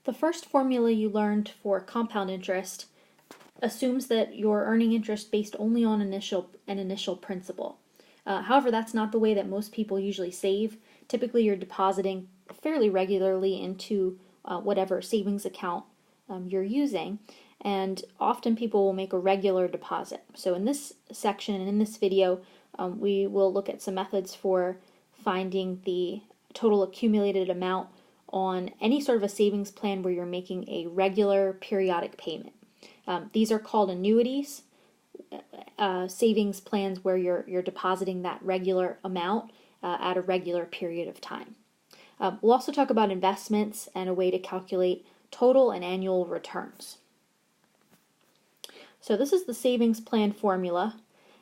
The first formula you learned for compound interest assumes that you're earning interest based only on an initial principal. However, that's not the way that most people usually save. Typically, you're depositing fairly regularly into whatever savings account you're using, and often people will make a regular deposit. So in this section and in this video, we will look at some methods for finding the total accumulated amount on any sort of a savings plan where you're making a regular periodic payment. These are called annuities, savings plans where you're depositing that regular amount at a regular period of time. We'll also talk about investments and a way to calculate total and annual returns. So this is the savings plan formula,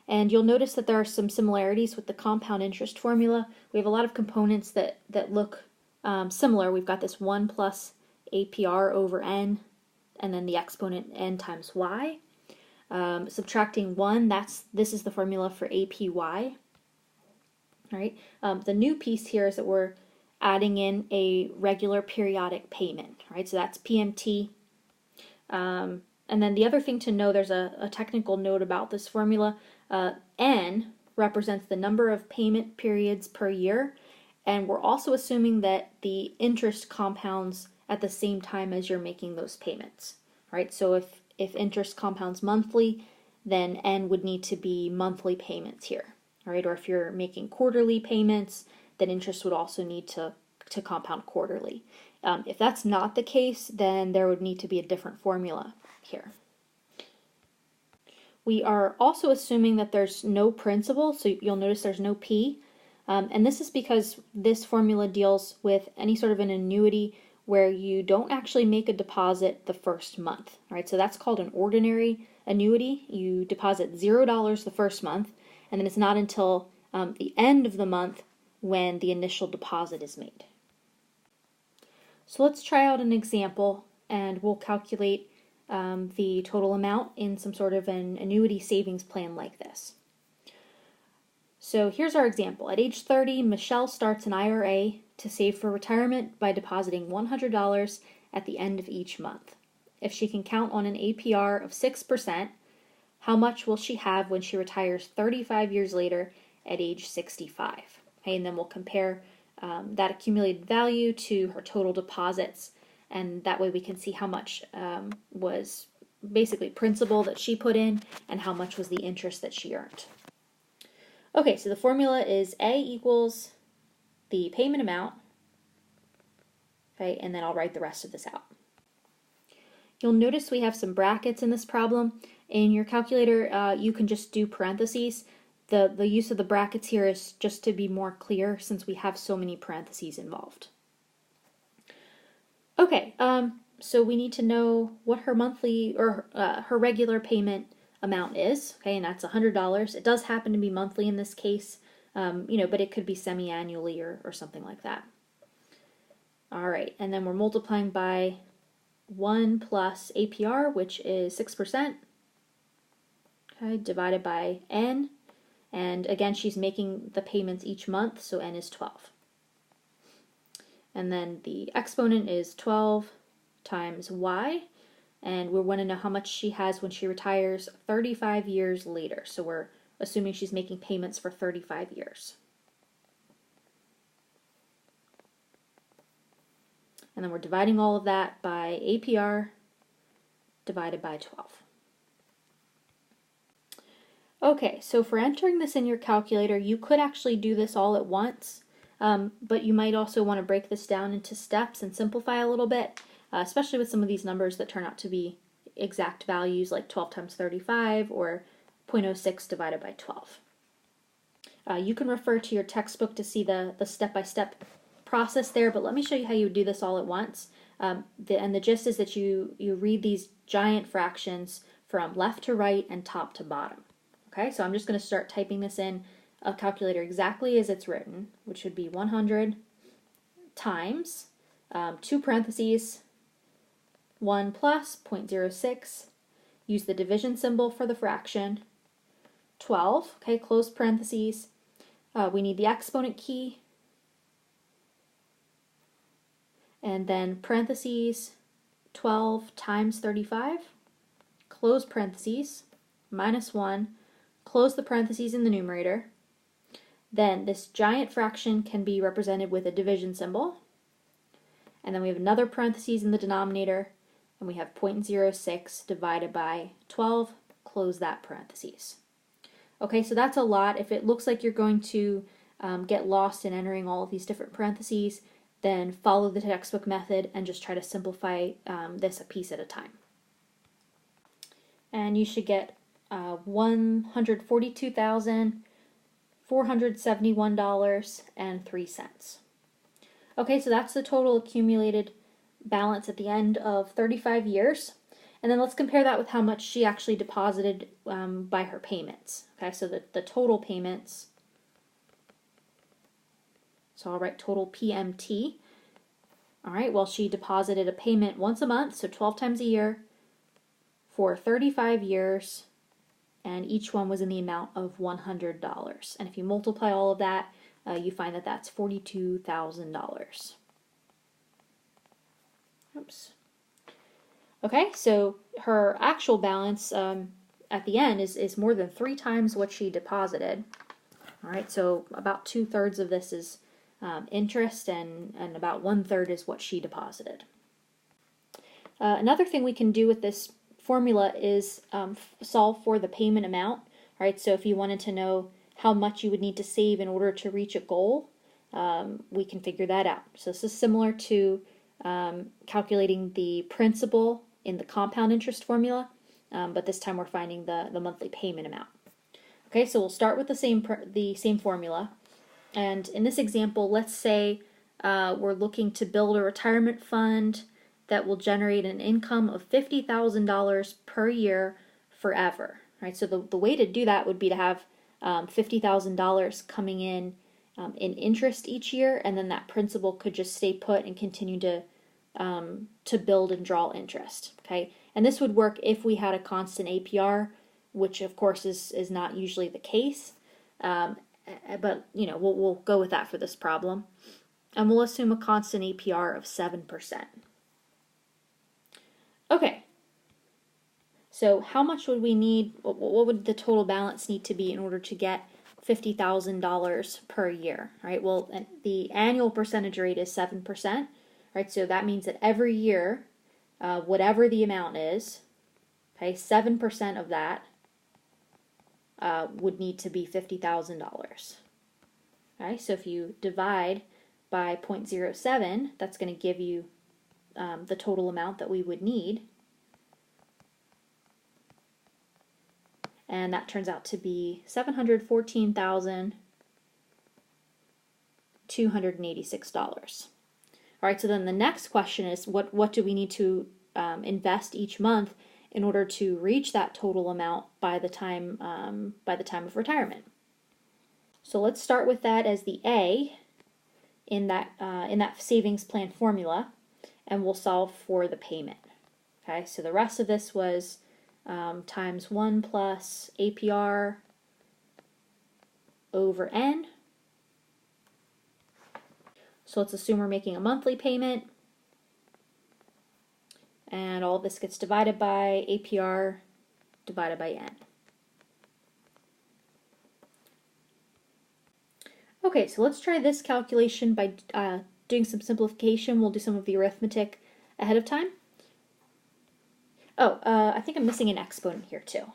and you'll notice that there are some similarities with the compound interest formula. We have a lot of components that look similar. We've got this 1 plus APR over N, and then the exponent N times Y. Subtracting 1, this is the formula for APY. All right. The new piece here is that we're adding in a regular periodic payment. Right. So that's PMT. And then the other thing to know, there's a technical note about this formula. N represents the number of payment periods per year, and we're also assuming that the interest compounds at the same time as you're making those payments. Right? So if interest compounds monthly, then N would need to be monthly payments here. All right? Or if you're making quarterly payments, then interest would also need to compound quarterly. If that's not the case, then there would need to be a different formula here. We are also assuming that there's no principal, so you'll notice there's no P. And this is because this formula deals with any sort of an annuity where you don't actually make a deposit the first month. Right? So that's called an ordinary annuity. You deposit $0 the first month, and then it's not until the end of the month when the initial deposit is made. So let's try out an example, and we'll calculate the total amount in some sort of an annuity savings plan like this. So here's our example. At age 30, Michelle starts an IRA to save for retirement by depositing $100 at the end of each month. If she can count on an APR of 6%, how much will she have when she retires 35 years later at age 65? Okay, and then we'll compare that accumulated value to her total deposits, and that way we can see how much was basically principal that she put in and how much was the interest that she earned. Okay, so the formula is A equals the payment amount, okay, and then I'll write the rest of this out. You'll notice we have some brackets in this problem. In your calculator, you can just do parentheses. The use of the brackets here is just to be more clear since we have so many parentheses involved. Okay, so we need to know what her monthly or her regular payment amount is, okay, and that's $100. It does happen to be monthly in this case, but it could be semi-annually or something like that. All right, and then we're multiplying by 1 plus APR, which is 6%, okay, divided by N, and again, she's making the payments each month, so N is 12. And then the exponent is 12 times Y, and we want to know how much she has when she retires 35 years later. So we're assuming she's making payments for 35 years. And then we're dividing all of that by APR divided by 12. Okay, so for entering this in your calculator, you could actually do this all at once, but you might also want to break this down into steps and simplify a little bit, especially with some of these numbers that turn out to be exact values like 12 times 35 or 0.06 divided by 12. You can refer to your textbook to see the step-by-step process there, but let me show you how you would do this all at once. And the gist is that you read these giant fractions from left to right and top to bottom. Okay, so I'm just going to start typing this in a calculator exactly as it's written, which would be 100 times, 2 parentheses, 1 plus 0.06, use the division symbol for the fraction, 12, okay, close parentheses, we need the exponent key, and then parentheses, 12 times 35, close parentheses, minus 1, close the parentheses in the numerator. Then this giant fraction can be represented with a division symbol. And then we have another parentheses in the denominator, and we have 0.06 divided by 12, close that parentheses. Okay, so that's a lot. If it looks like you're going to get lost in entering all of these different parentheses, then follow the textbook method and just try to simplify this a piece at a time. And you should get $142,471.03. Okay, so that's the total accumulated balance at the end of 35 years. And then let's compare that with how much she actually deposited by her payments. Okay, so the total payments, so I'll write total PMT. All right, well, she deposited a payment once a month, so 12 times a year, for 35 years, and each one was in the amount of $100. And if you multiply all of that, you find that that's $42,000. Oops. Okay, so her actual balance at the end is more than 3 times what she deposited. All right, so about 2/3 of this is interest, and about 1/3 is what she deposited. Another thing we can do with this formula is solve for the payment amount. All right, so if you wanted to know how much you would need to save in order to reach a goal, we can figure that out. So this is similar to calculating the principal in the compound interest formula, but this time we're finding the monthly payment amount. Okay, so we'll start with the same formula. And in this example, let's say we're looking to build a retirement fund that will generate an income of $50,000 per year forever. Right? So the way to do that would be to have $50,000 coming in interest each year, and then that principal could just stay put and continue to build and draw interest. Okay, and this would work if we had a constant APR, which of course is not usually the case. But we'll go with that for this problem, and we'll assume a constant APR of 7%. Okay, so how much would we need? What would the total balance need to be in order to get $50,000 per year? Right. Well, the annual percentage rate is 7%. Right. So that means that every year, whatever the amount is, okay, 7% of that would need to be $50,000. Okay, so if you divide by 0.07, that's going to give you the total amount that we would need. And that turns out to be $714,286. All right, so then the next question is, what do we need to invest each month in order to reach that total amount by the time of retirement? So let's start with that as the A in that savings plan formula, and we'll solve for the payment. Okay, so the rest of this was times 1 plus APR over N. So let's assume we're making a monthly payment, and all of this gets divided by APR divided by N. Okay, so let's try this calculation by doing some simplification. We'll do some of the arithmetic ahead of time. Oh, I think I'm missing an exponent here too.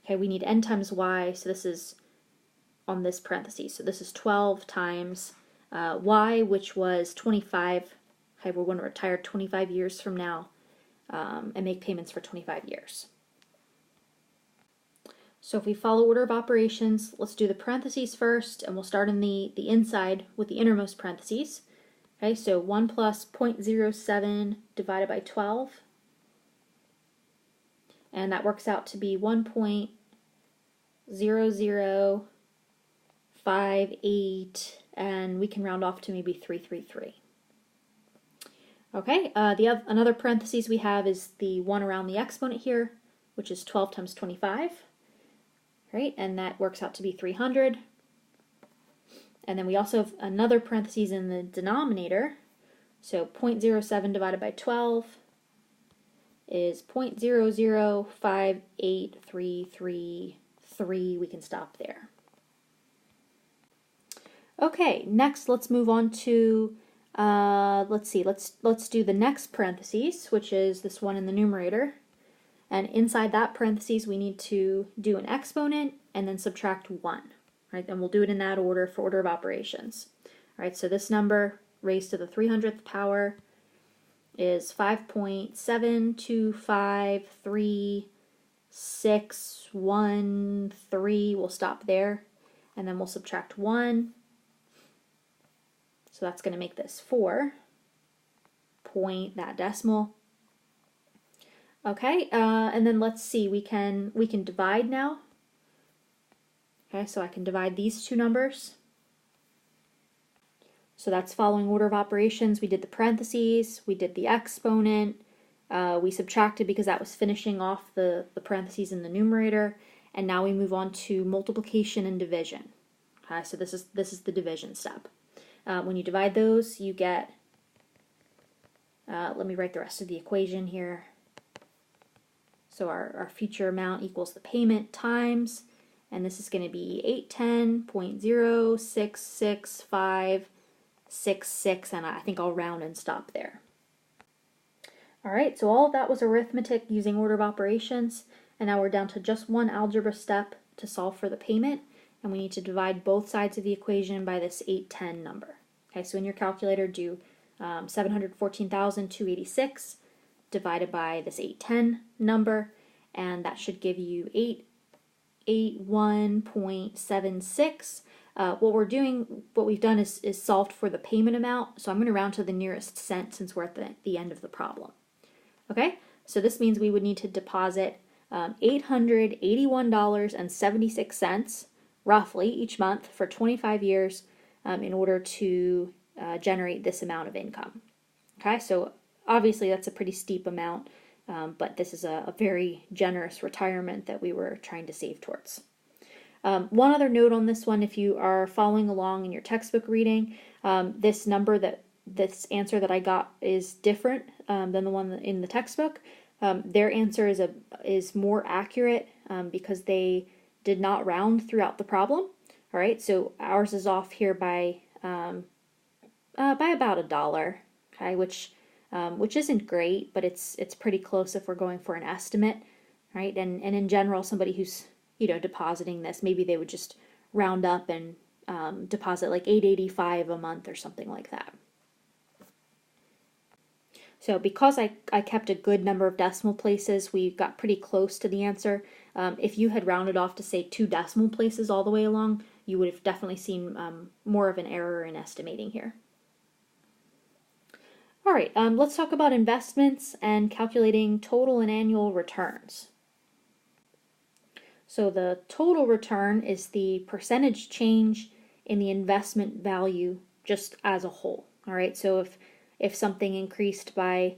Okay, we need n times y, so this is on this parentheses. So this is 12 times y, which was 25. Okay, we're going to retire 25 years from now and make payments for 25 years. So if we follow order of operations, let's do the parentheses first, and we'll start in the inside with the innermost parentheses. Okay, so 1 plus 0.07 divided by 12. And that works out to be 1.0058, and we can round off to maybe 333. Okay, another parentheses we have is the one around the exponent here, which is 12 times 25. Right, and that works out to be 300. And then we also have another parentheses in the denominator, so 0.07 divided by 12, is 0.0058333. We can stop there. Okay, next let's move on to, let's do the next parentheses, which is this one in the numerator. And inside that parentheses, we need to do an exponent and then subtract 1. Right? And we'll do it in that order for order of operations. All right, so this number raised to the 300th power is 5.7253613. We'll stop there, and then we'll subtract 1. So that's going to make this 4. Point that decimal. Okay, and then let's see. We can divide now. Okay, so I can divide these two numbers. So that's following order of operations. We did the parentheses, we did the exponent, we subtracted because that was finishing off the parentheses in the numerator, and now we move on to multiplication and division. Okay, so this is the division step. When you divide those, you get, let me write the rest of the equation here. So our future amount equals the payment times, and this is going to be 810.066566, and I think I'll round and stop there. All right, so all of that was arithmetic using order of operations, and now we're down to just one algebra step to solve for the payment, and we need to divide both sides of the equation by this 810 number. Okay, so in your calculator, do 714,286 divided by this 810 number, and that should give you 881.76. What we've done is solved for the payment amount, so I'm going to round to the nearest cent since we're at the end of the problem. Okay, so this means we would need to deposit $881.76 roughly each month for 25 years in order to generate this amount of income. Okay, so obviously that's a pretty steep amount, but this is a very generous retirement that we were trying to save towards. One other note on this one, if you are following along in your textbook reading, this answer that I got is different than the one in the textbook. Their answer is more accurate because they did not round throughout the problem. All right, so ours is off here by about $1. Okay, which isn't great, but it's pretty close if we're going for an estimate, right? And in general, somebody who's depositing this, maybe they would just round up and deposit like $8.85 a month or something like that. So because I kept a good number of decimal places, we got pretty close to the answer. If you had rounded off to say 2 decimal places all the way along, you would have definitely seen more of an error in estimating here. All right, let's talk about investments and calculating total and annual returns. So the total return is the percentage change in the investment value just as a whole. All right, so if something increased by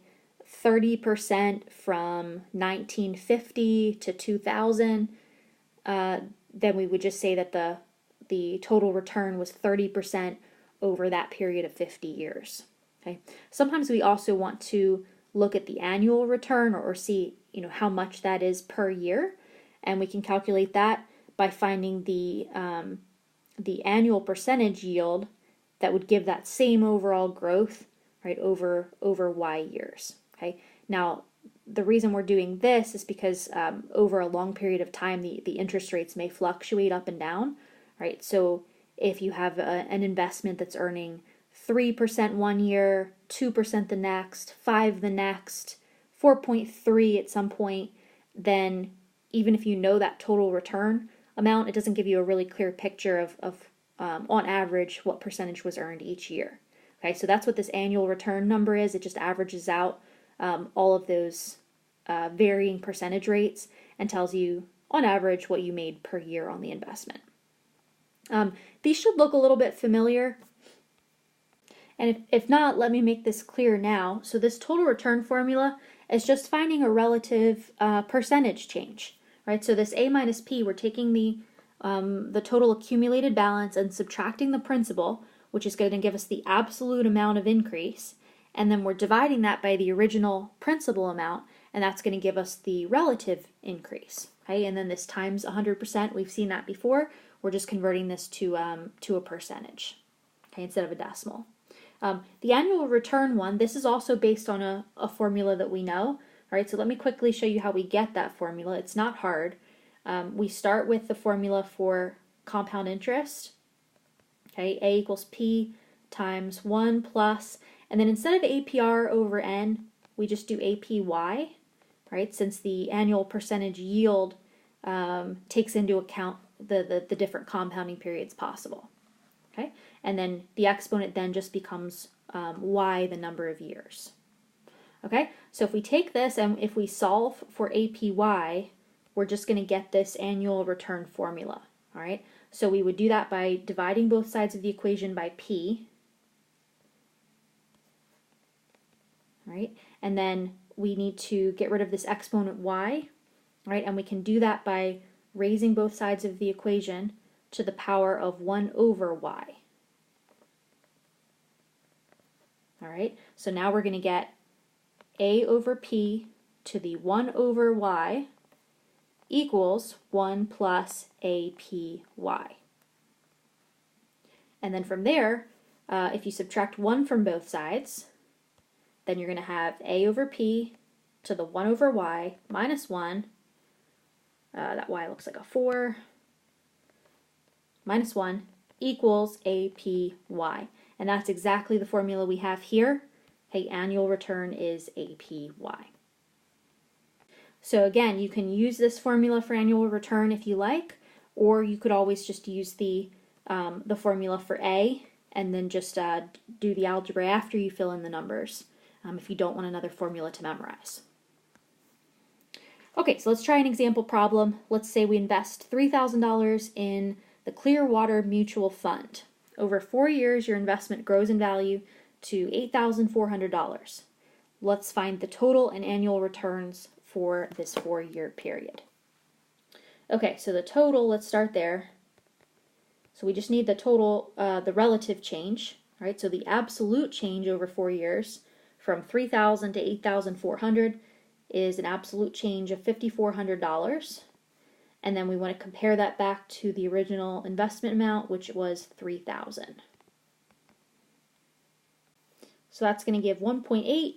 30% from 1950 to 2000, then we would just say that the total return was 30% over that period of 50 years. Okay. Sometimes we also want to look at the annual return or see how much that is per year, and we can calculate that by finding the annual percentage yield that would give that same overall growth, right, over Y years. Okay. Now the reason we're doing this is because over a long period of time the interest rates may fluctuate up and down, right? So if you have an investment that's earning 3% one year, 2% the next, 5% the next, 4.3% at some point, then even if you know that total return amount, it doesn't give you a really clear picture of on average what percentage was earned each year. Okay, so that's what this annual return number is. It just averages out all of those varying percentage rates and tells you on average what you made per year on the investment. These should look a little bit familiar. And if not, let me make this clear now. So this total return formula is just finding a relative percentage change, right? So this A minus P, we're taking the total accumulated balance and subtracting the principal, which is going to give us the absolute amount of increase, and then we're dividing that by the original principal amount, and that's going to give us the relative increase. Okay, and then this times 100%, we've seen that before. We're just converting this to a percentage, okay, instead of a decimal. The annual return one, this is also based on a formula that we know. All right, so let me quickly show you how we get that formula. It's not hard. We start with the formula for compound interest. Okay, A equals P times 1 plus, and then instead of APR over N, we just do APY, right? Since the annual percentage yield takes into account the different compounding periods possible. Okay, and then the exponent then just becomes y, the number of years. Okay, so if we take this and if we solve for APY, we're just going to get this annual return formula. All right, so we would do that by dividing both sides of the equation by P. All right, and then we need to get rid of this exponent y, right? And we can do that by raising both sides of the equation to the power of 1 over y. All right, so now we're going to get a over p to the 1 over y equals 1 plus APY. And then from there, if you subtract 1 from both sides, then you're going to have a over p to the 1 over y minus 1. That y looks like a 4. Minus 1 equals APY. And that's exactly the formula we have here. Okay, annual return is APY. So again, you can use this formula for annual return if you like, or you could always just use the formula for A and then just do the algebra after you fill in the numbers if you don't want another formula to memorize. Okay, so let's try an example problem. Let's say we invest $3,000 in the Clearwater Mutual Fund. Over 4 years, your investment grows in value to $8,400. Let's find the total and annual returns for this 4-year period. Okay, so the total, let's start there. So we just need the total, the relative change, right? So the absolute change over 4 years from $3,000 to $8,400 is an absolute change of $5,400. And then we want to compare that back to the original investment amount, which was $3,000. So that's going to give 1.8,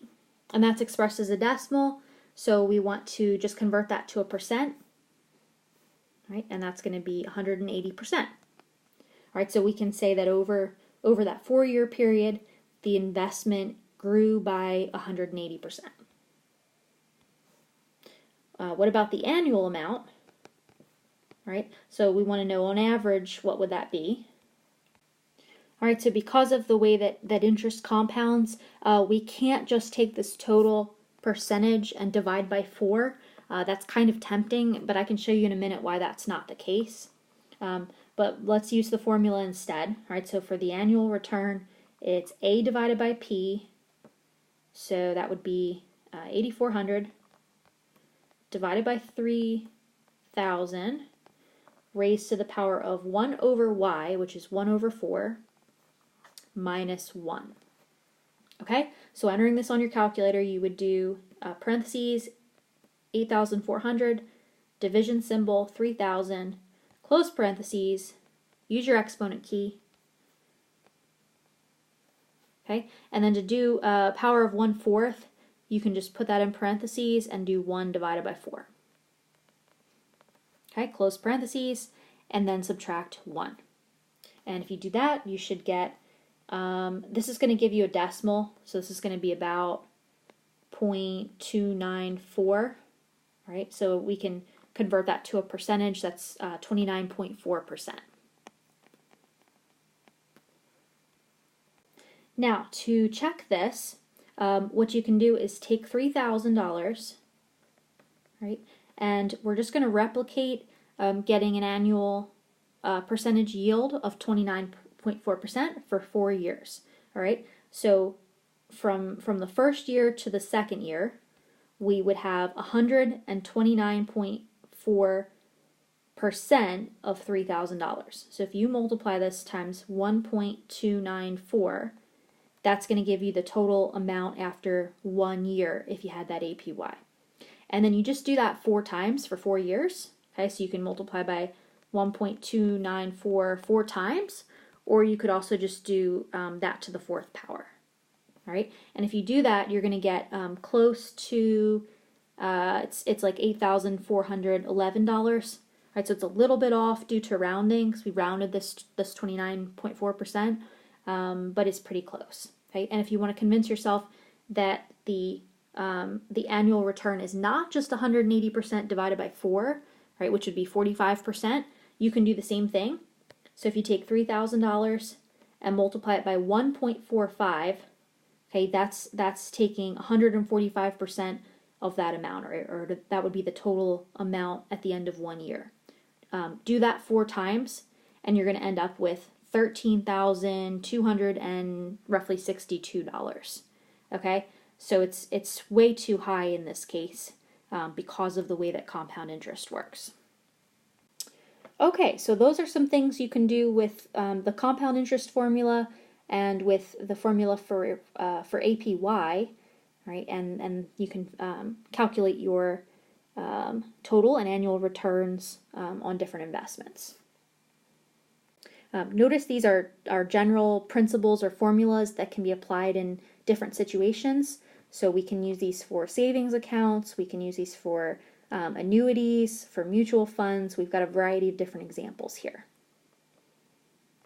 and that's expressed as a decimal. So we want to just convert that to a percent, right? And that's going to be 180%. All right, so we can say that over that 4-year period, the investment grew by 180%. What about the annual amount? Right, so we want to know on average what would that be. All right, so because of the way that interest compounds, we can't just take this total percentage and divide by 4. That's kind of tempting, but I can show you in a minute why that's not the case. But let's use the formula instead. All right, so for the annual return, it's A divided by P. So that would be 8,400 divided by 3,000 raised to the power of 1 over y, which is 1 over 4, minus 1. Okay, so entering this on your calculator, you would do parentheses 8,400, division symbol 3,000, close parentheses, use your exponent key. Okay, and then to do power of 1/4, you can just put that in parentheses and do 1 divided by 4. Okay, close parentheses, and then subtract 1. And if you do that, you should get, this is going to give you a decimal, so this is going to be about 0.294, right? So we can convert that to a percentage, that's 29.4%. Now, to check this, what you can do is take $3,000, right? And we're just going to replicate getting an annual percentage yield of 29.4% for 4 years. All right. So from the first year to the second year, we would have 129.4% of $3,000. So if you multiply this times 1.294, that's going to give you the total amount after 1 year if you had that APY. And then you just do that 4 times for 4 years. Okay, so you can multiply by 1.294 4 times, or you could also just do that to the 4th power. All right, and if you do that, you're going to get close to it's like $8,411. Right, so it's a little bit off due to rounding, because we rounded this 29.4%, but it's pretty close. Okay, and if you want to convince yourself that the annual return is not just 180% divided by 4, right, which would be 45%, you can do the same thing. So if you take $3,000 and multiply it by 1.45, okay, that's taking 145% of that amount, or that would be the total amount at the end of 1 year. Do that 4 times, and you're going to end up with $13,200 and roughly $62. Okay, so it's way too high in this case because of the way that compound interest works. Okay, so those are some things you can do with the compound interest formula and with the formula for APY, right? And you can calculate your total and annual returns on different investments. Notice these are general principles or formulas that can be applied in different situations. So we can use these for savings accounts, we can use these for annuities, for mutual funds. We've got a variety of different examples here.